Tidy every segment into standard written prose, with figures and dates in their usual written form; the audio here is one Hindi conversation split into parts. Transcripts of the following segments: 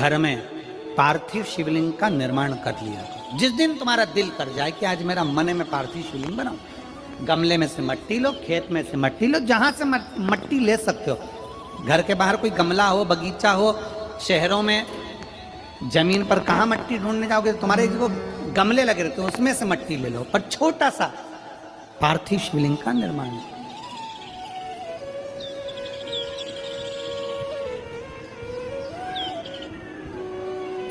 घर में पार्थिव शिवलिंग का निर्माण कर लिया। जिस दिन तुम्हारा दिल कर जाए कि आज मेरा मन है मैं पार्थिव शिवलिंग बनाऊं, गमले में से मट्टी लो, खेत में से मट्टी लो, जहां से मट्टी ले सकते हो। घर के बाहर कोई गमला हो, बगीचा हो, शहरों में जमीन पर कहाँ मट्टी ढूंढने जाओगे, तुम्हारे जो गमले लगे रहते हैं उसमें से मट्टी ले लो, पर छोटा सा पार्थिव शिवलिंग का निर्माण।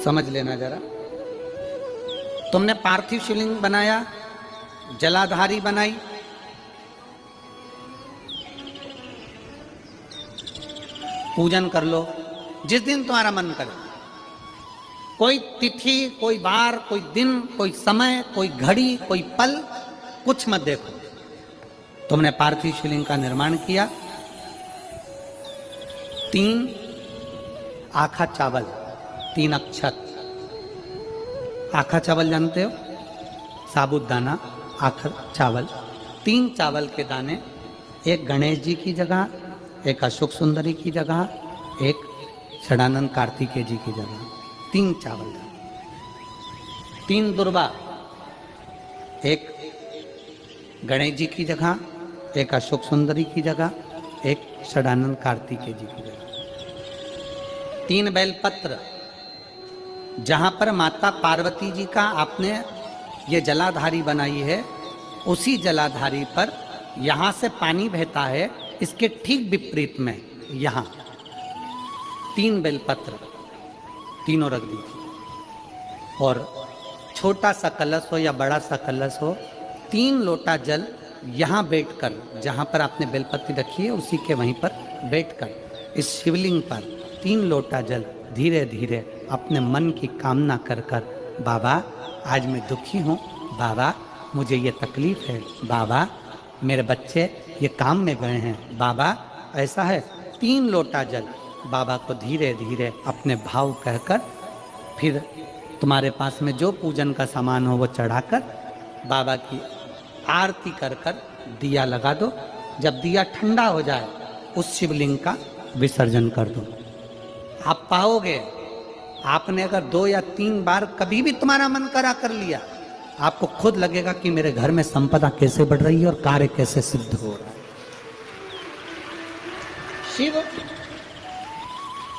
समझ लेना जरा, तुमने पार्थिव शिवलिंग बनाया, जलाधारी बनाई, पूजन कर लो जिस दिन तुम्हारा मन करे। कोई तिथि, कोई बार, कोई दिन, कोई समय, कोई घड़ी, कोई पल कुछ मत देखो। तुमने पार्थिव शिवलिंग का निर्माण किया। 3 आखा चावल, 3 अक्षत। आखा चावल जानते हो, साबुदाना, आखा चावल। 3 चावल के दाने, एक गणेश जी की जगह, एक अशोक सुंदरी की जगह, एक षडानंद कार्तिकेय जी की जगह। 3 चावल दाने। 3 दुर्वा, एक गणेश जी की जगह, एक अशोक सुंदरी की जगह, एक षडानंद कार्तिकेय जी की जगह। 3 बेलपत्र, जहां पर माता पार्वती जी का आपने ये जलाधारी बनाई है, उसी जलाधारी पर यहां से पानी बहता है, इसके ठीक विपरीत में यहां 3 बेलपत्र, तीनों रख दीजिए। और छोटा सा कलश हो या बड़ा सा कलश हो, 3 लोटा जल यहां बैठकर, जहां पर आपने बेलपत्री रखी है उसी के वहीं पर बैठकर इस शिवलिंग पर 3 लोटा जल धीरे धीरे अपने मन की कामना कर कर, बाबा आज मैं दुखी हूँ, बाबा मुझे ये तकलीफ है, बाबा मेरे बच्चे ये काम में गए हैं, बाबा ऐसा है। 3 लोटा जल बाबा को धीरे धीरे अपने भाव कहकर, फिर तुम्हारे पास में जो पूजन का सामान हो वो चढ़ाकर बाबा की आरती कर कर दिया लगा दो। जब दिया ठंडा हो जाए उस शिवलिंग का विसर्जन कर दो। आप पाओगे, आपने अगर 2 या 3 बार कभी भी तुम्हारा मन करा कर लिया, आपको खुद लगेगा कि मेरे घर में संपदा कैसे बढ़ रही है और कार्य कैसे सिद्ध हो रहा है। शिव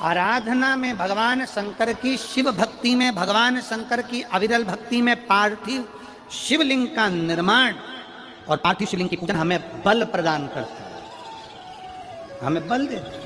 आराधना में भगवान शंकर की, शिव भक्ति में भगवान शंकर की अविरल भक्ति में पार्थिव शिवलिंग का निर्माण और पार्थिव शिवलिंग की पूजन हमें बल प्रदान करता है, हमें बल देता है।